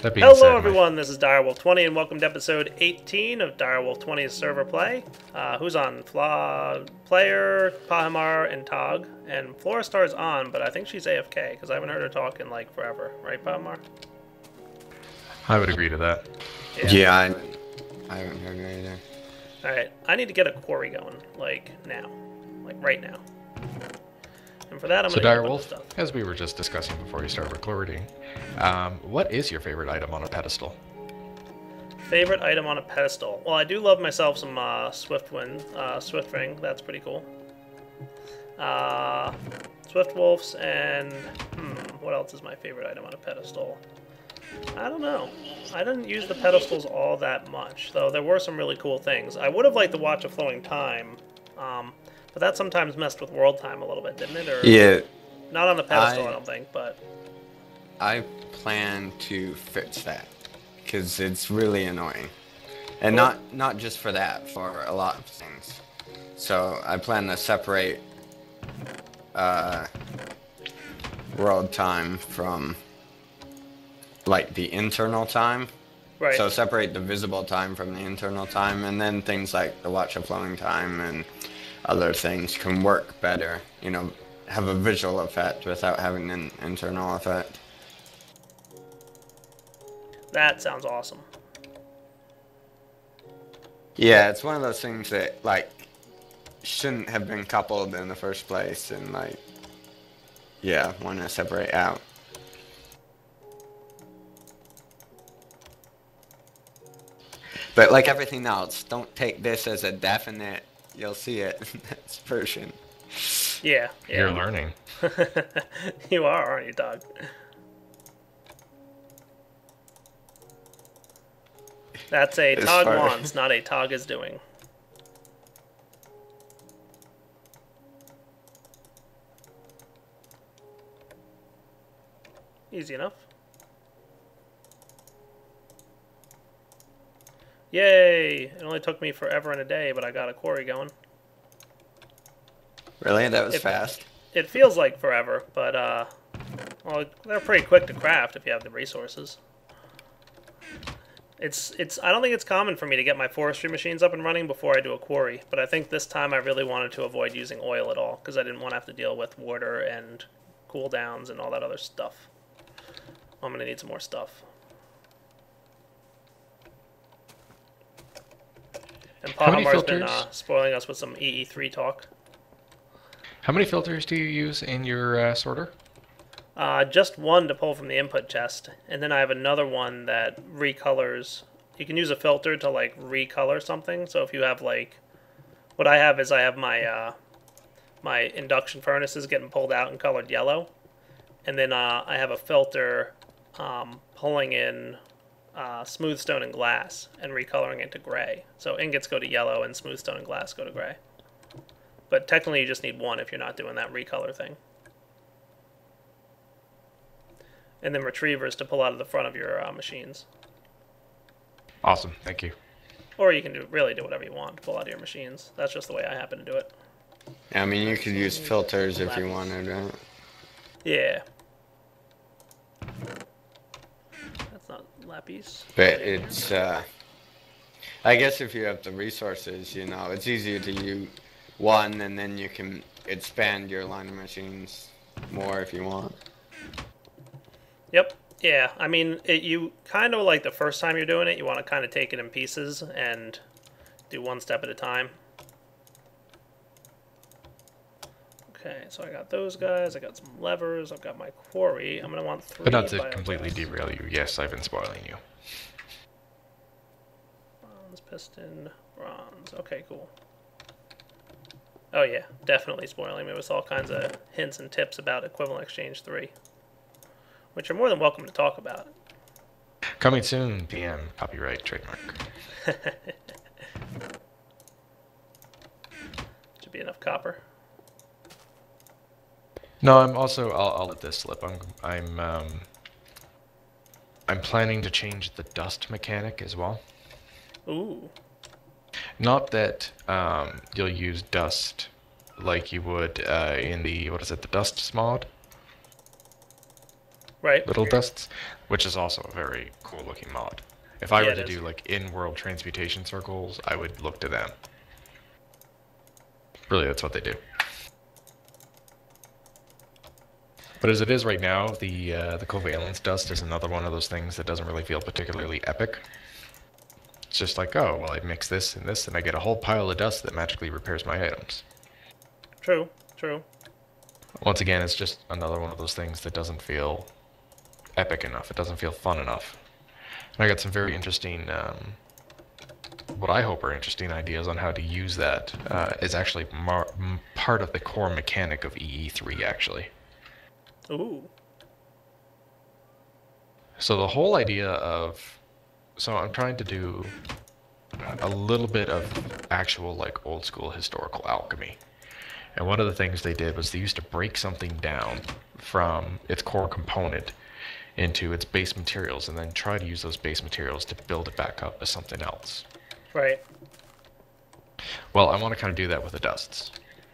That being Hello said, everyone, this is Direwolf20 and welcome to episode 18 of Direwolf20's server play. Who's on? Player, Pahimar, and Tog. And Floristar's on, but I think she's AFK, because I haven't heard her talk in like forever. Right, Pahimar? I would agree to that. Yeah, I haven't heard her either. Alright, I need to get a quarry going, like now. Like right now. And for that I'm So going to Direwolf, stuff. as we were just discussing before you started recording, what is your favorite item on a pedestal? Favorite item on a pedestal? Well, I do love myself some Swift Ring, that's pretty cool. Swift Wolves and... what else is my favorite item on a pedestal? I don't know. I didn't use the pedestals all that much, though there were some really cool things. I would have liked to watch a flowing time, but that sometimes messed with world time a little bit, didn't it? Or Yeah. Not on the pedestal, I don't think, but... I plan to fix that, because it's really annoying. And not just for that, for a lot of things. So I plan to separate world time from like the internal time. Right. So separate the visible time from the internal time, and then things like the watch of flowing time and other things can work better, you know, have a visual effect without having an internal effect. That sounds awesome. Yeah, it's one of those things that, like, shouldn't have been coupled in the first place, and, like, yeah, want to separate out. But like everything else, don't take this as a definite, you'll see it in this version. Yeah. You're learning. You are, aren't you, Doug? That's a Tog wants, not a Tog is doing. Easy enough. Yay! It only took me forever and a day, but I got a quarry going. Really? That was fast? It feels like forever, but, well, they're pretty quick to craft if you have the resources. I don't think it's common for me to get my forestry machines up and running before I do a quarry, but I think this time I really wanted to avoid using oil at all, because I didn't want to have to deal with water and cooldowns and all that other stuff. I'm going to need some more stuff. And Pahamar's been spoiling us with some EE3 talk. How many filters do you use in your sorter? Just one to pull from the input chest, and then I have another one that recolors. You can use a filter to like recolor something. So if you have like, what I have is I have my my induction furnaces getting pulled out and colored yellow, and then I have a filter pulling in smooth stone and glass and recoloring it to gray. So ingots go to yellow and smooth stone and glass go to gray. But technically you just need one if you're not doing that recolor thing. And then retrievers to pull out of the front of your machines. Awesome, thank you. Or you can really do whatever you want to pull out of your machines. That's just the way I happen to do it. I mean, you could use filters if you wanted, right? Yeah. That's not lapis. But it's, I guess if you have the resources, you know, it's easier to use one, and then you can expand your line of machines more if you want. Yep. Yeah. I mean, you kind of like the first time you're doing it, you want to kind of take it in pieces and do one step at a time. Okay, so I got those guys, I got some levers, I've got my quarry. I'm going to want 3. But not to completely derail you, yes, I've been spoiling you. Bronze, piston, bronze. Okay, cool. Oh yeah, definitely spoiling me with all kinds of hints and tips about Equivalent Exchange 3. Which you're more than welcome to talk about. Coming soon, PM, copyright, trademark. Should be enough copper. No, I'm also, I'll let this slip. I'm planning to change the dust mechanic as well. Ooh. Not that you'll use dust like you would in the, what is it, the dust mod? Right. little dusts, which is also a very cool looking mod. If I Yeah, were it to is. do like in-world transmutation circles, I would look to them. Really, that's what they do. But as it is right now, the covalence dust is another one of those things that doesn't really feel particularly epic. It's just like, oh, well, I mix this, and I get a whole pile of dust that magically repairs my items. True. True. Once again, it's just another one of those things that doesn't feel epic enough. It doesn't feel fun enough. And I got some very interesting, what I hope are interesting ideas on how to use that. Is actually part of the core mechanic of EE3, actually. Ooh. So the whole idea of... So I'm trying to do a little bit of actual, like, old school historical alchemy. And one of the things they did was they used to break something down from its core component into its base materials and then try to use those base materials to build it back up as something else. Right. Well, I want to kind of do that with the dusts.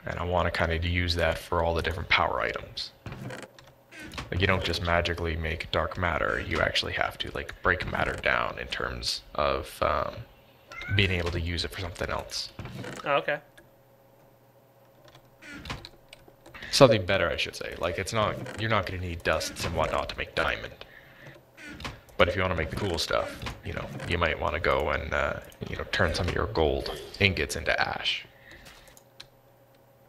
And I want to kind of use that for all the different power items. Like, you don't just magically make dark matter, you actually have to, like, break matter down in terms of being able to use it for something else. Oh, okay. Something better, I should say. Like, it's not, you're not going to need dusts and whatnot to make diamond. But if you want to make the cool stuff, you know, you might want to go and, you know, turn some of your gold ingots into ash.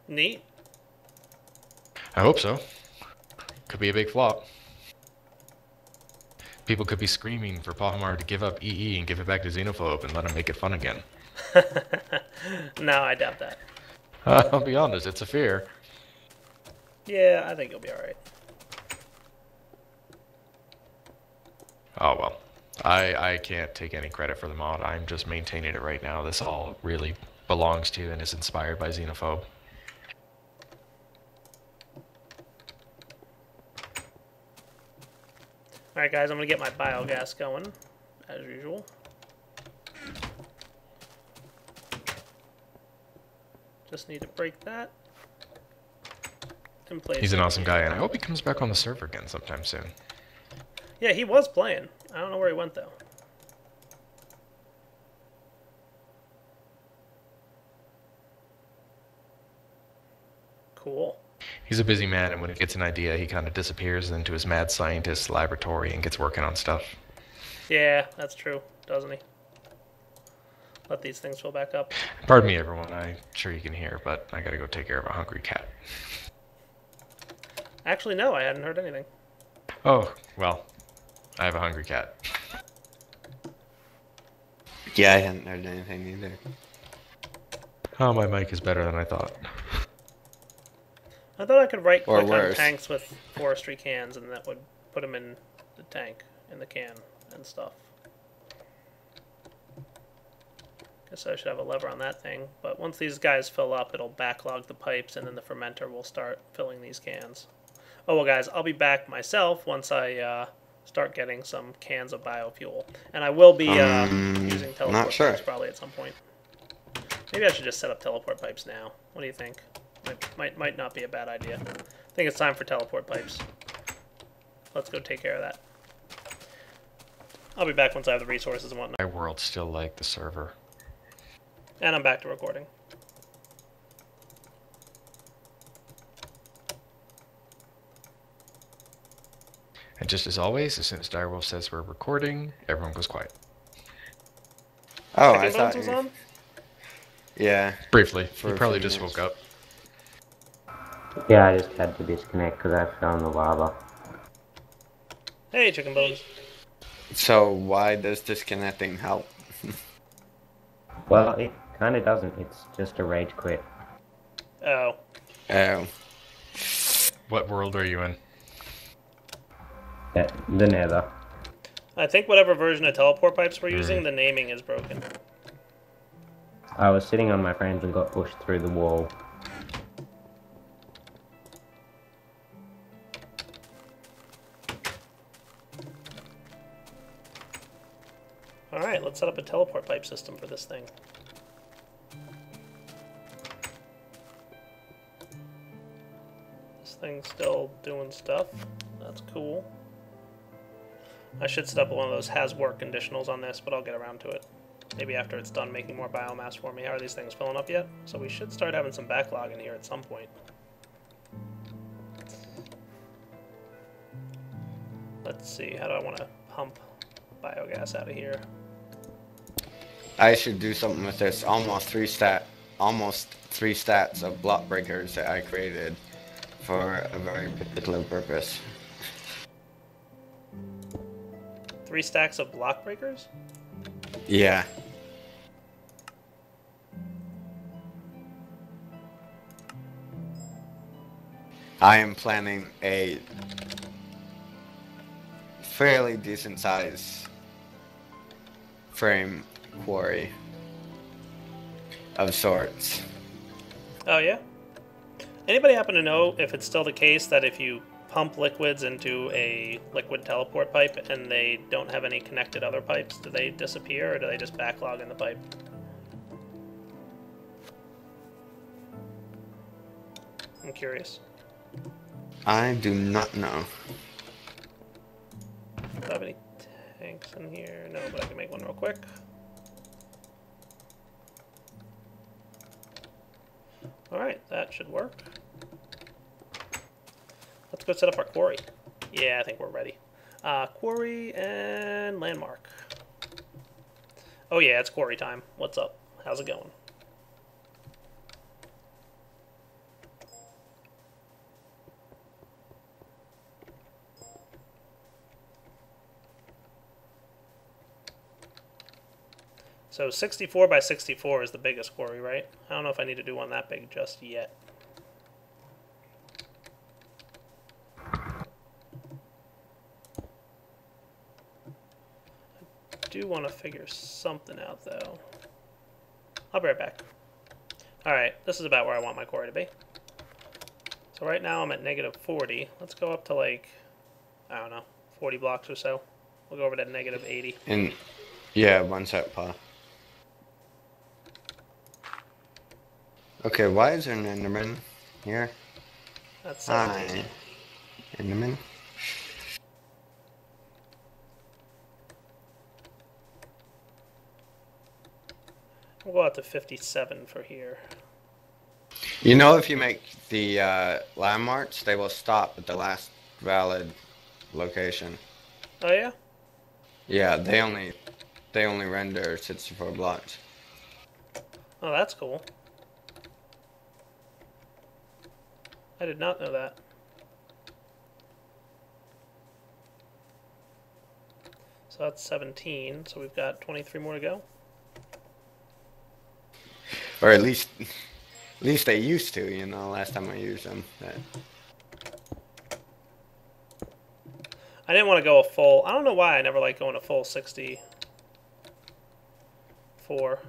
Neat. I hope so. Could be a big flop. People could be screaming for Pahimar to give up EE and give it back to Xenophobe and let him make it fun again. No, I doubt that. I'll be honest, it's a fear. Yeah, I think you'll be alright. Oh well. I can't take any credit for the mod. I'm just maintaining it right now. This all really belongs to and is inspired by Xenophobe. Alright guys, I'm gonna get my biogas going, as usual. Just need to break that. In place. He's an awesome guy, and I hope he comes back on the server again sometime soon. Yeah, he was playing. I don't know where he went though. Cool. He's a busy man, and when he gets an idea, he kind of disappears into his mad scientist laboratory and gets working on stuff. Yeah, that's true, doesn't he? Let these things fill back up. Pardon me, everyone. I'm sure you can hear, but I gotta go take care of a hungry cat. Actually, no, I hadn't heard anything. Oh, well, I have a hungry cat. Yeah, I hadn't heard anything either. Oh, my mic is better than I thought. I thought I could right click on worse. tanks with forestry cans and that would put them in the tank, in the can, and stuff. Guess I should have a lever on that thing, but once these guys fill up, it'll backlog the pipes and then the fermenter will start filling these cans. Oh well guys, I'll be back myself once I start getting some cans of biofuel. And I will be using teleport sure. pipes probably at some point. Maybe I should just set up teleport pipes now. What do you think? Might not be a bad idea. I think it's time for teleport pipes. Let's go take care of that. I'll be back once I have the resources and whatnot. My world's still like the server. And I'm back to recording. And just as always, as soon as Direwolf says we're recording, everyone goes quiet. Oh, Chicken I thought Bones was you... on? Yeah. Briefly, For he a probably few just minutes. woke up. Yeah, I just had to disconnect because I fell in the lava. Hey, Chicken Bones. So why does disconnecting help? Well, it kind of doesn't. It's just a rage quit. Oh. Oh. What world are you in? The nether. I think whatever version of teleport pipes we're using, the naming is broken. I was sitting on my friends and got pushed through the wall. Alright, let's set up a teleport pipe system for this thing. This thing's still doing stuff. That's cool. I should set up one of those has work conditionals on this, but I'll get around to it. Maybe after it's done making more biomass for me. Are these things filling up yet? So we should start having some backlog in here at some point. Let's see, how do I want to pump biogas out of here? I should do something with this almost three stats of block breakers that I created for a very particular purpose. 3 stacks of block breakers? Yeah. I am planning a fairly decent size frame quarry of sorts. Oh yeah? Anybody happen to know if it's still the case that if you pump liquids into a liquid teleport pipe and they don't have any connected other pipes, do they disappear or do they just backlog in the pipe? I'm curious. I do not know. Do I have any tanks in here? No, but I can make one real quick. Alright, that should work. Let's go set up our quarry. Yeah, I think we're ready. Quarry and landmark. Oh yeah, it's quarry time. What's up? How's it going? So 64 by 64 is the biggest quarry, right? I don't know if I need to do one that big just yet. I do want to figure something out, though. I'll be right back. Alright, this is about where I want my quarry to be. So right now I'm at negative 40. Let's go up to like, I don't know, 40 blocks or so. We'll go over to negative 80. And yeah, one sec, Pa. Okay, why is there an Enderman here? That's Hi, Enderman. We'll go out to 57 for here. You know, if you make the landmarks, they will stop at the last valid location. Oh yeah? Yeah, they only render 64 blocks. Oh, that's cool. I did not know that. So that's 17, so we've got 23 more to go. Or at least they used to, you know, last time I used them. I didn't want to go a full... I don't know why I never like going a full 64.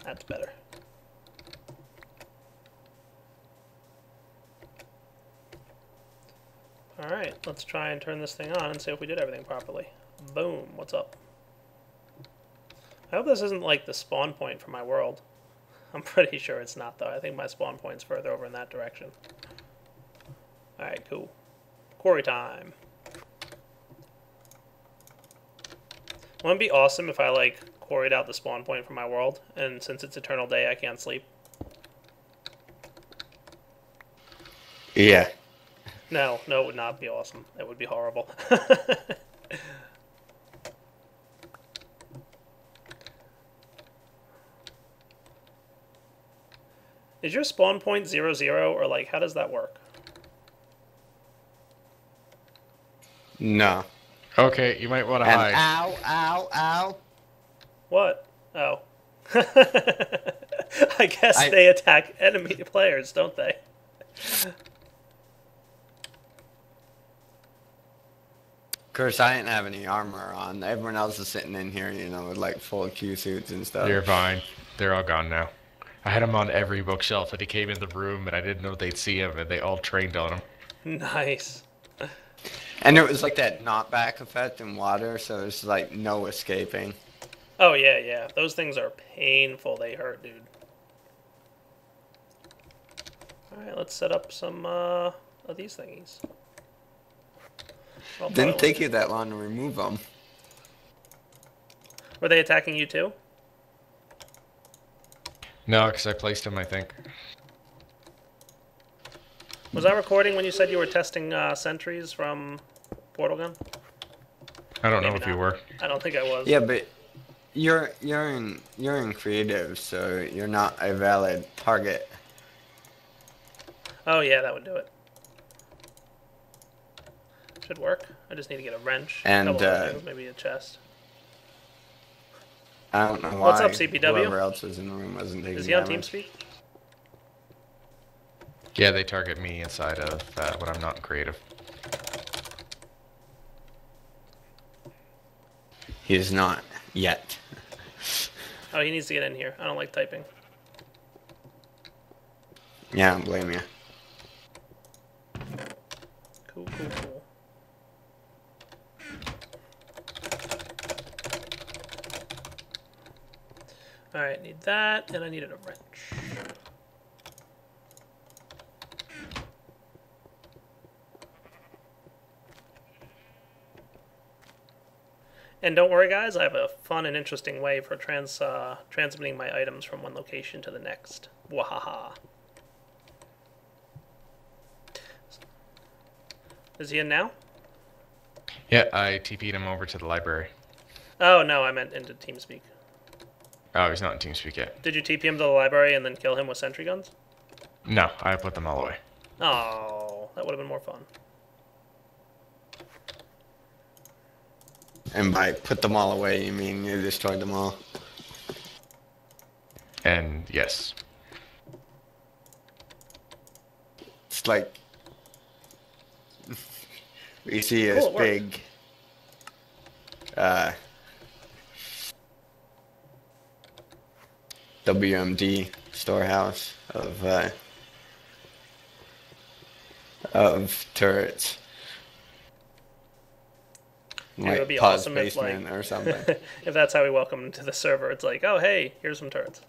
That's better. Alright, let's try and turn this thing on and see if we did everything properly. Boom, what's up? I hope this isn't like the spawn point for my world. I'm pretty sure it's not, though. I think my spawn point's further over in that direction. Alright, cool. Quarry time. Wouldn't it be awesome if I, like, quarried out the spawn point for my world, and since it's eternal day, I can't sleep? Yeah. No, it would not be awesome. It would be horrible. Is your spawn point 0, 0, or like, how does that work? No. Okay, you might want to And hide. ow, ow, ow. What? Oh. I guess they attack enemy players, don't they? Of course, I didn't have any armor on. Everyone else is sitting in here, you know, with like full Q suits and stuff. You're fine. They're all gone now. I had them on every bookshelf that he came in the room, and I didn't know they'd see him, and they all trained on him. Nice. And it was like that knockback effect in water, so there's like no escaping. Oh, yeah, yeah. Those things are painful. They hurt, dude. Alright, let's set up some of these thingies. Well, Didn't take you that long to remove them. Were they attacking you too? No, because I placed them, I think. Was I recording when you said you were testing sentries from Portal Gun? I don't know Maybe if you not. were. I don't think I was. Yeah, but you're in creative, so you're not a valid target. Oh yeah, that would do it. Should work. I just need to get a wrench. And, couple of things, maybe a chest. I don't know why. What's up, CPW? Whoever else was in the room wasn't taking Is he on damage. TeamSpeak? Yeah, they target me inside of when I'm not creative. He is not yet. Oh, he needs to get in here. I don't like typing. Yeah, I don't blame you. Cool, cool, cool. Alright, need that, and I needed a wrench. And don't worry, guys, I have a fun and interesting way for transmitting my items from one location to the next. Wahaha. Is he in now? Yeah, I TP'd him over to the library. Oh, no, I meant into TeamSpeak. Oh, he's not in TeamSpeak yet. Did you TP him to the library and then kill him with sentry guns? No, I put them all away. Oh, that would have been more fun. And by put them all away, you mean you destroyed them all? And yes. It's like we see Cool, this it worked. big WMD storehouse of turrets. Yeah, it would be Pause awesome if, basement like, or something. if that's how we welcome them to the server. It's like, oh, hey, here's some turrets.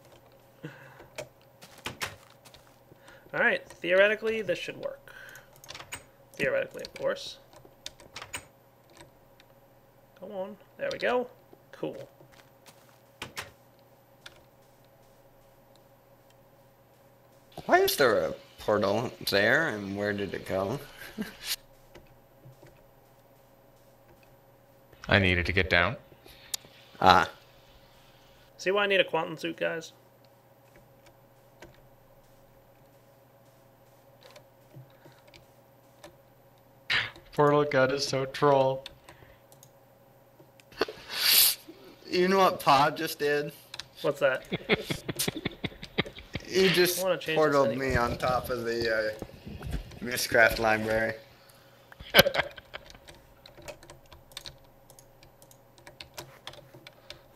Alright, theoretically, this should work. Theoretically, of course. Come on. There we go. Cool. Why is there a portal there, and where did it go? I needed to get down. Ah, See why I need a quantum suit, guys? Portal gun is so troll. you know what Pod just did? What's that? He just I wanna change the portaled setting. me on top of the Mistcraft library.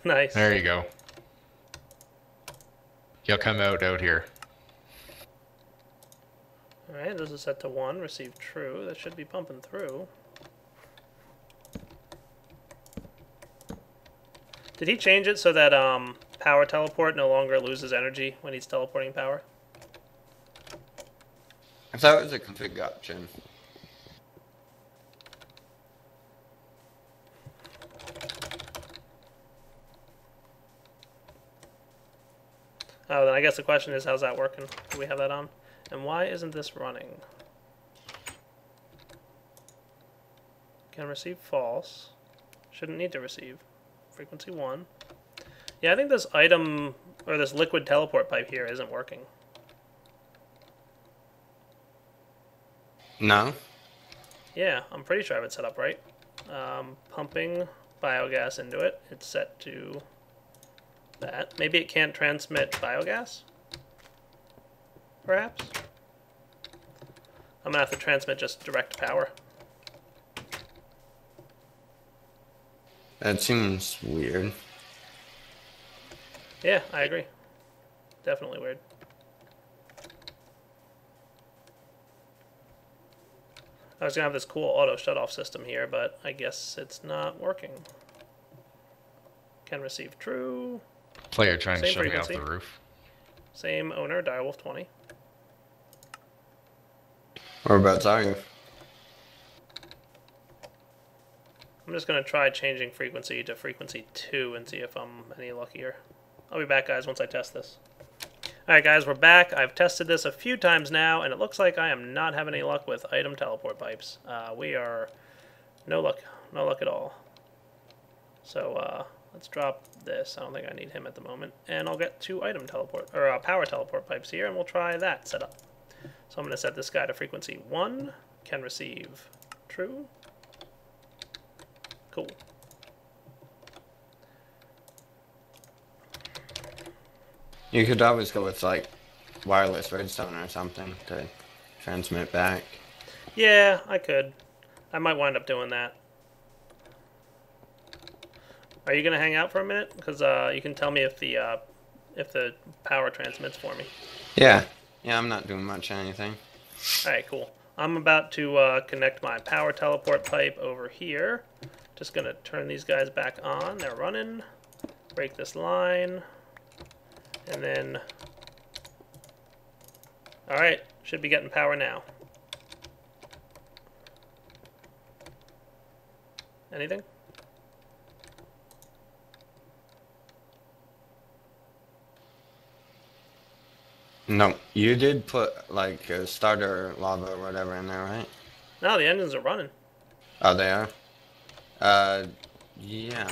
Nice. There you go. You'll come out here. Alright, this is set to 1. Receive true. That should be pumping through. Did he change it so that power teleport no longer loses energy when he's teleporting power? I thought it was a config option. Oh, then I guess the question is, how's that working? Do we have that on? And why isn't this running? Can receive false. Shouldn't need to receive. Frequency 1. Yeah, I think this item, or this liquid teleport pipe here isn't working. No? Yeah, I'm pretty sure I have it set up right. Pumping biogas into it. It's set to that. Maybe it can't transmit biogas? Perhaps? I'm gonna have to transmit just direct power. That seems weird. Yeah, I agree. Definitely weird. I was gonna have this cool auto shut-off system here, but I guess it's not working. Can receive true. Player trying to Same shove me off frequency. the roof. Same owner, Direwolf20. Whereabouts are you? I'm just going to try changing frequency to frequency 2 and see if I'm any luckier. I'll be back, guys, once I test this. Alright, guys, we're back. I've tested this a few times now, and it looks like I am not having any luck with item teleport pipes. We are no luck at all. So, let's drop this. I don't think I need him at the moment. And I'll get 2 item teleport, or power teleport pipes here, and we'll try that setup. So I'm going to set this guy to frequency 1. Can receive true. Cool. You could always go with like wireless redstone or something to transmit back. Yeah, I could. I might wind up doing that. Are you gonna hang out for a minute? Because you can tell me if the power transmits for me. Yeah, I'm not doing much anything. All right, cool. I'm about to connect my power teleport pipe over here. Just gonna turn these guys back on. They're running. Break this line. And then, all right, should be getting power now. Anything? No, you did put like a starter lava or whatever in there, right? No, the engines are running. Oh, they are? Yeah,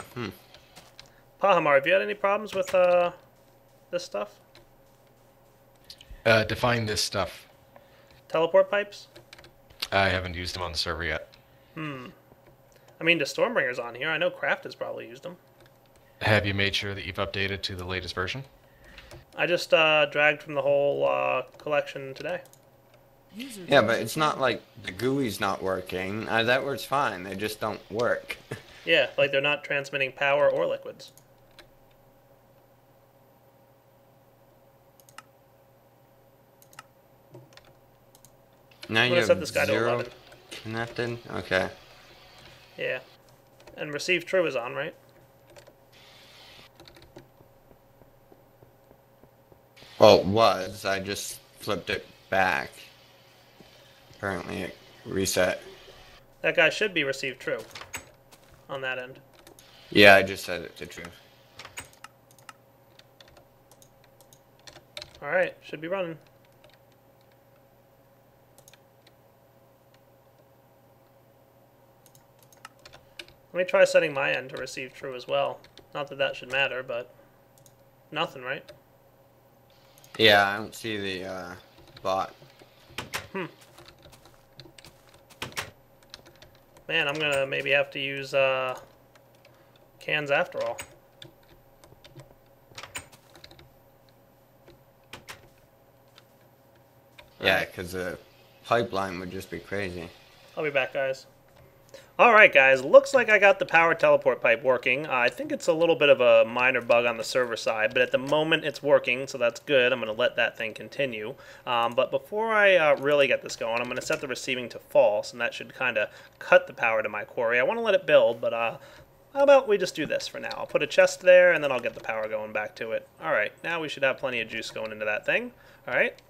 Pahamar, have you had any problems with this stuff? Define this stuff. Teleport pipes? I haven't used them on the server yet. I mean, the Stormbringer's on here. I know Kraft has probably used them. Have you made sure that you've updated to the latest version? I just dragged from the whole collection today. yeah, but it's not like the GUI's not working. That works fine. They just don't work. Yeah, like they're not transmitting power or liquids. Now I'm you gonna set have this guy to 0 11. connected. Okay. Yeah. And receive true is on, right? Well, it was. I just flipped it back. Apparently it reset. That guy should be receive true on that end. Yeah, I just set it to true. Alright, should be running. Let me try setting my end to receive true as well. Not that that should matter, but nothing, right? Yeah, I don't see the bot. Man, I'm gonna maybe have to use cans after all. Yeah, because the pipeline would just be crazy. I'll be back, guys. Alright, guys, looks like I got the power teleport pipe working. I think it's a little bit of a minor bug on the server side, but at the moment it's working, so that's good. I'm going to let that thing continue. But before I really get this going, I'm going to set the receiving to false, and that should kind of cut the power to my quarry. I want to let it build, but how about we just do this for now? I'll put a chest there, and then I'll get the power going back to it. Alright, now we should have plenty of juice going into that thing. Alright.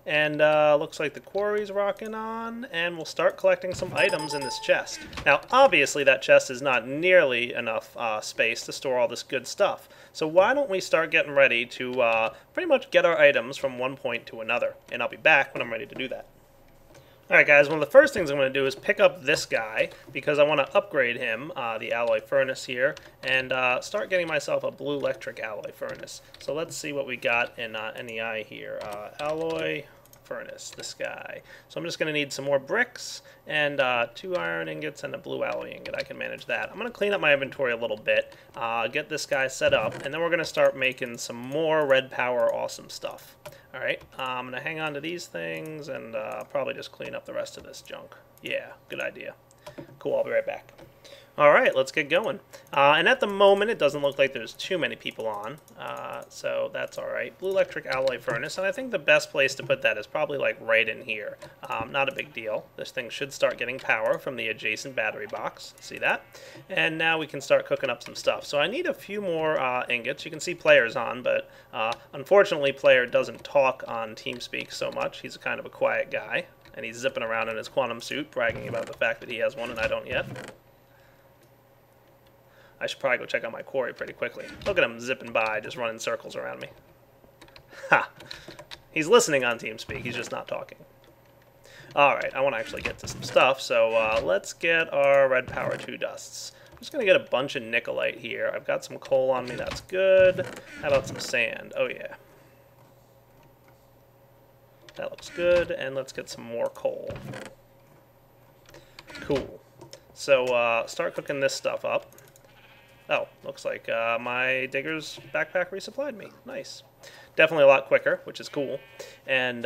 And looks like the quarry's rocking on, and we'll start collecting some items in this chest. Now, obviously, that chest is not nearly enough space to store all this good stuff. So why don't we start getting ready to pretty much get our items from one point to another. And I'll be back when I'm ready to do that. Alright guys, one of the first things I'm going to do is pick up this guy, because I want to upgrade him, the alloy furnace here, and start getting myself a blue electric alloy furnace. So let's see what we got in NEI here. Alloy furnace, this guy. So I'm just going to need some more bricks, and 2 iron ingots and a blue alloy ingot. I can manage that. I'm going to clean up my inventory a little bit, get this guy set up, and then we're going to start making some more red power awesome stuff. Alright, I'm going to hang on to these things and probably just clean up the rest of this junk. Yeah, good idea. Cool, I'll be right back. Alright, let's get going. And at the moment, it doesn't look like there's too many people on, so that's alright. Blue electric alloy furnace, and I think the best place to put that is probably like right in here. Not a big deal. This thing should start getting power from the adjacent battery box. See that? And now we can start cooking up some stuff. So I need a few more ingots. You can see players on, but unfortunately player doesn't talk on TeamSpeak so much. He's kind of a quiet guy. And he's zipping around in his quantum suit, bragging about the fact that he has one and I don't yet. I should probably go check out my quarry pretty quickly. Look at him zipping by, just running circles around me. Ha! He's listening on TeamSpeak, he's just not talking. Alright, I want to actually get to some stuff, so let's get our red power 2 dusts. I'm just going to get a bunch of nickelite here. I've got some coal on me, that's good. How about some sand? Oh yeah. That looks good, and let's get some more coal. Cool. So, start cooking this stuff up. Oh, looks like my digger's backpack resupplied me. Nice. Definitely a lot quicker, which is cool. And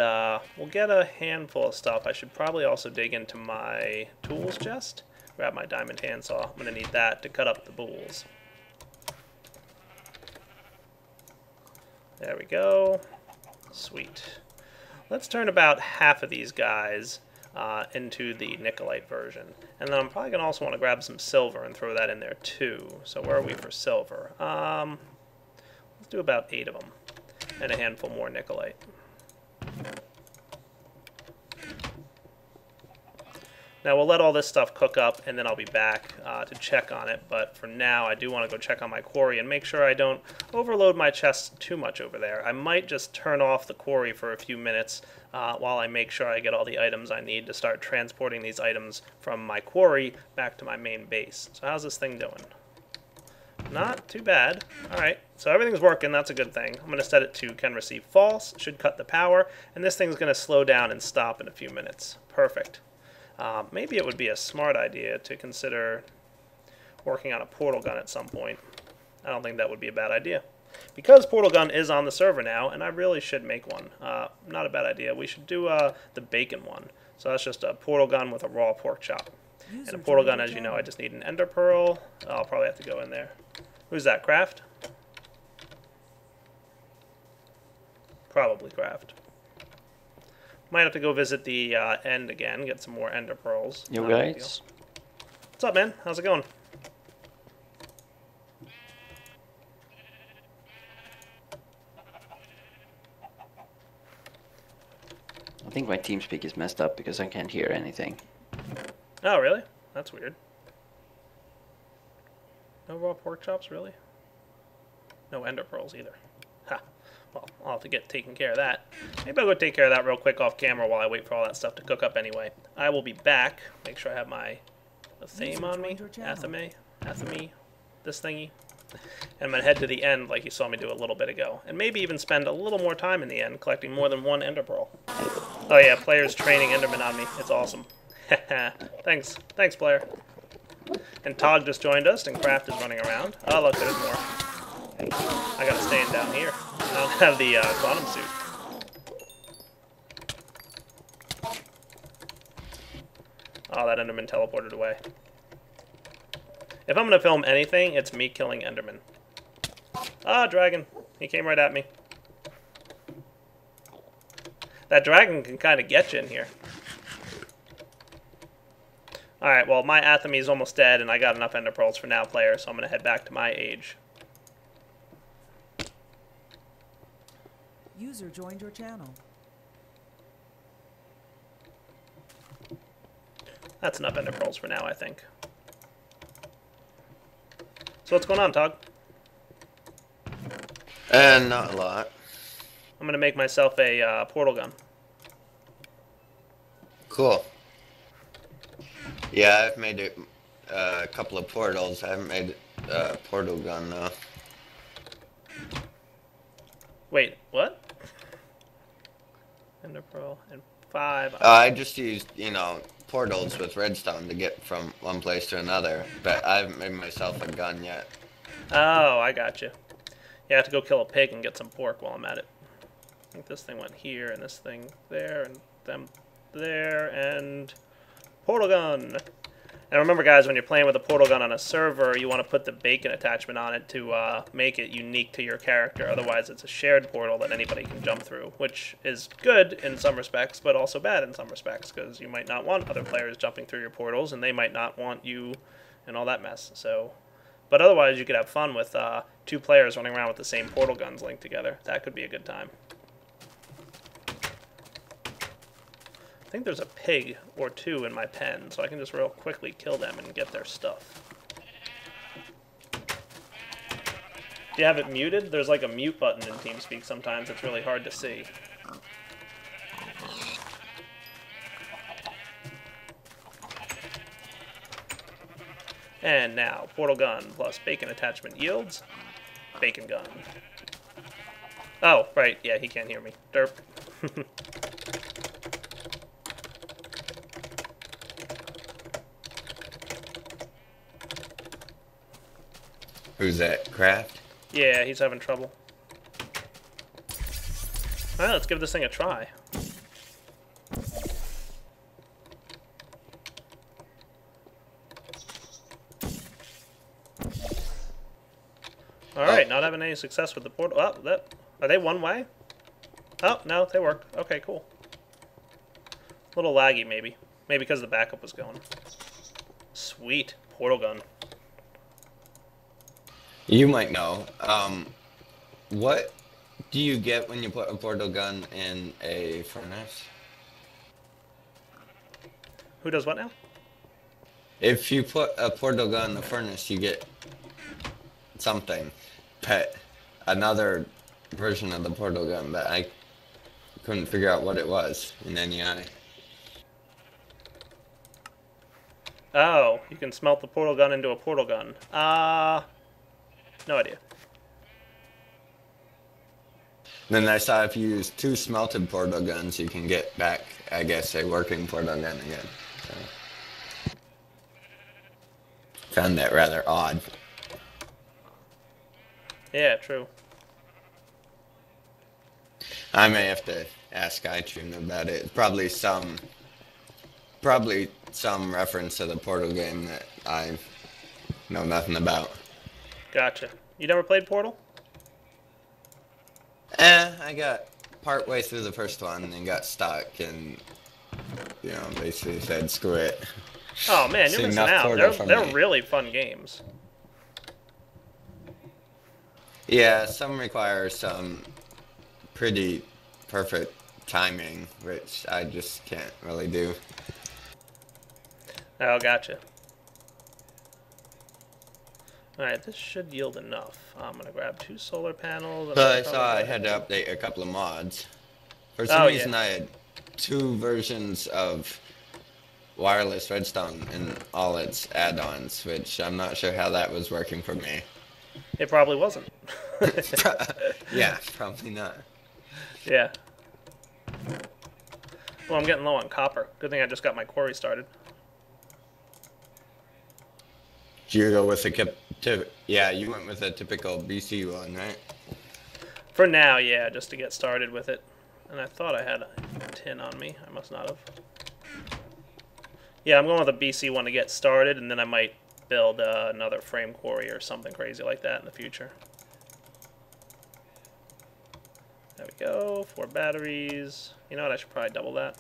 we'll get a handful of stuff. I should probably also dig into my tools chest. Grab my diamond handsaw. I'm going to need that to cut up the boules. There we go. Sweet. Let's turn about half of these guys into the nickelite version. And then I'm probably going to also want to grab some silver and throw that in there too. So where are we for silver? Let's do about 8 of them. And a handful more nickelite. Now we'll let all this stuff cook up, and then I'll be back to check on it. But for now, I do want to go check on my quarry and make sure I don't overload my chest too much over there. I might just turn off the quarry for a few minutes while I make sure I get all the items I need to start transporting these items from my quarry back to my main base. So how's this thing doing? Not too bad. Alright, so everything's working, that's a good thing. I'm going to set it to can receive false, should cut the power, and this thing's going to slow down and stop in a few minutes. Perfect. Maybe it would be a smart idea to consider working on a portal gun at some point. I don't think that would be a bad idea. Because portal gun is on the server now, and I really should make one. Not a bad idea. We should do the bacon one. So that's just a portal gun with a raw pork chop. And a portal gun, as you know, I just need an ender pearl. I'll probably have to go in there. Who's that, Craft? Probably Craft. Might have to go visit the end again, get some more ender pearls. Yo guys. What's up, man? How's it going? I think my TeamSpeak is messed up because I can't hear anything. Oh, really? That's weird. No raw pork chops, really? No ender pearls either. Ha. Well, I'll have to get taken care of that. Maybe I'll go take care of that real quick off camera while I wait for all that stuff to cook up anyway. I will be back. Make sure I have my theme on me. Athame. This thingy. And I'm going to head to the end like you saw me do a little bit ago. And maybe even spend a little more time in the end collecting more than one ender pearl. Oh yeah, player's training enderman on me. It's awesome. Thanks. Thanks, player. And Tog just joined us, and Craft is running around. Oh, look, there's more. I gotta stay in down here. I don't have the quantum suit. Oh, that Enderman teleported away. If I'm gonna film anything, it's me killing Enderman. Ah, dragon. He came right at me. That dragon can kind of get you in here. Alright, well, my Athame is almost dead, and I got enough ender pearls for now, player, so I'm gonna head back to my age. User joined your channel. That's enough ender pearls for now, I think. So what's going on, Tog? Not a lot. I'm gonna make myself a portal gun. Cool. Yeah, I've made a couple of portals. I haven't made a portal gun, though. Wait, what? Ender pearl and 5. I just used, portals with redstone to get from one place to another, but I haven't made myself a gun yet. Oh, I got you. Yeah, I have to go kill a pig and get some pork while I'm at it. I think this thing went here, and this thing there, and them there, and portal gun. And remember, guys, when you're playing with a portal gun on a server, you want to put the bacon attachment on it to make it unique to your character. Otherwise, it's a shared portal that anybody can jump through, which is good in some respects, but also bad in some respects, because you might not want other players jumping through your portals, and they might not want you and all that mess. So, but otherwise, you could have fun with 2 players running around with the same portal guns linked together. That could be a good time. think there's a pig or two in my pen, so I can just real quickly kill them and get their stuff. Do you have it muted? There's like a mute button in TeamSpeak sometimes. It's really hard to see. And now, portal gun plus bacon attachment yields bacon gun. Oh, right. Yeah, he can't hear me. Derp. Who's that? Craft? Yeah, he's having trouble. Alright, let's give this thing a try. Alright, not having any success with the portal. Oh, are they one way? Oh, no, they work. Okay, cool. A little laggy, maybe. Maybe because the backup was going. Sweet. Portal gun. You might know. What do you get when you put a portal gun in a furnace? Who does what now? If you put a portal gun in the furnace, you get something. Pet. Another version of the portal gun, but I couldn't figure out what it was in NEI. Oh, you can smelt the portal gun into a portal gun. No idea. Then I saw if you use 2 smelted portal guns, you can get back, I guess, a working portal gun again. So, found that rather odd. Yeah, true. I may have to ask iTunes about it. Probably some reference to the Portal game that I know nothing about. Gotcha. You never played Portal? I got part way through the first one and then got stuck and, basically said screw it. Oh man, you're missing out. They're really fun games. Yeah, some require some pretty perfect timing, which I just can't really do. Oh, gotcha. Alright, this should yield enough. I'm going to grab 2 solar panels. But I saw I had to update a couple of mods. For some reason I had 2 versions of wireless redstone and all its add-ons, which I'm not sure how that was working for me. It probably wasn't. Yeah, probably not. Yeah. Well, I'm getting low on copper. Good thing I just got my quarry started. Did you go with you went with a typical BC one, right? For now, yeah, just to get started with it. And I thought I had a tin on me. I must not have. Yeah, I'm going with a BC one to get started, and then I might build another frame quarry or something crazy like that in the future. There we go. 4 batteries. You know what? I should probably double that.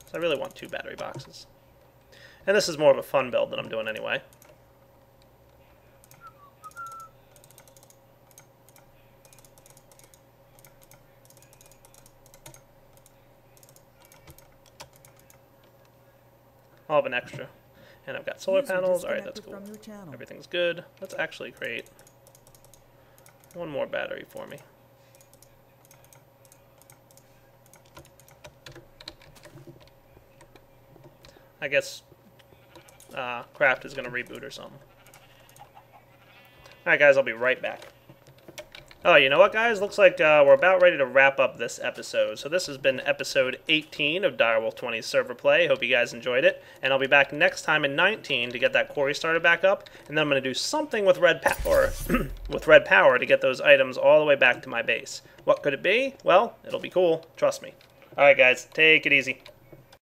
So I really want 2 battery boxes. And this is more of a fun build that I'm doing anyway. I'll have an extra. And I've got solar panels. Alright, that's cool. Everything's good. Let's actually create 1 more battery for me. I guess Craft is going to reboot or something. Alright guys, I'll be right back. Oh, you know what guys? Looks like we're about ready to wrap up this episode. So this has been episode 18 of Direwolf20's server play. Hope you guys enjoyed it. And I'll be back next time in 19 to get that quarry started back up. And then I'm going to do something with red power to get those items all the way back to my base. What could it be? Well, it'll be cool. Trust me. Alright guys, take it easy.